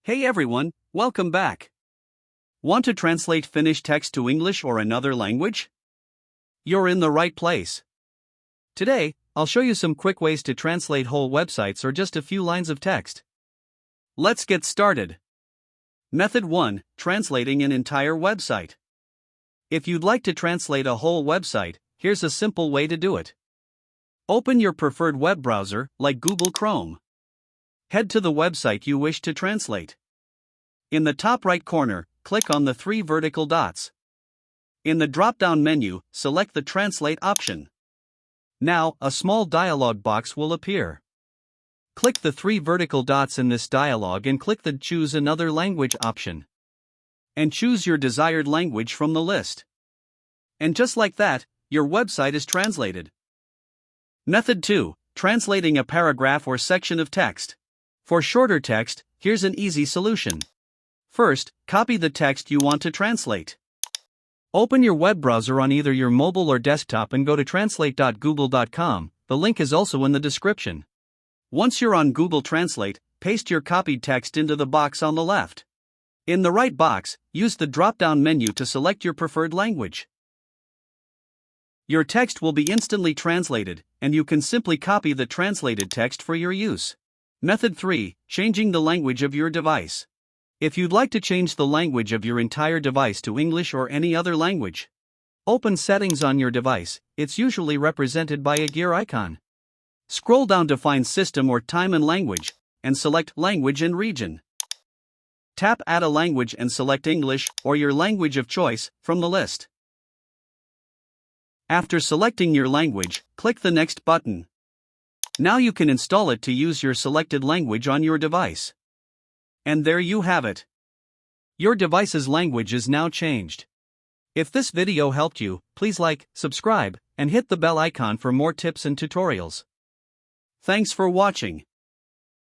Hey everyone, welcome back. Want to translate Finnish text to English or another language? You're in the right place. Today, I'll show you some quick ways to translate whole websites or just a few lines of text. Let's get started. Method 1: Translating an entire website. If you'd like to translate a whole website, here's a simple way to do it. Open your preferred web browser, like Google Chrome. Head to the website you wish to translate. In the top right corner, click on the three vertical dots. In the drop-down menu, select the Translate option. Now, a small dialog box will appear. Click the three vertical dots in this dialog and click the Choose Another Language option. And choose your desired language from the list. And just like that, your website is translated. Method 2: Translating a paragraph or section of text. For shorter text, here's an easy solution. First, copy the text you want to translate. Open your web browser on either your mobile or desktop and go to translate.google.com. The link is also in the description. Once you're on Google Translate, paste your copied text into the box on the left. In the right box, use the drop-down menu to select your preferred language. Your text will be instantly translated, and you can simply copy the translated text for your use. Method 3: Changing the language of your device. If you'd like to change the language of your entire device to English or any other language, open Settings on your device. It's usually represented by a gear icon. Scroll down to find System or Time and Language, and select Language and Region. Tap Add a Language and select English or your language of choice from the list. After selecting your language, click the Next button. Now you can install it to use your selected language on your device. And there you have it. Your device's language is now changed. If this video helped you, please like, subscribe, and hit the bell icon for more tips and tutorials. Thanks for watching.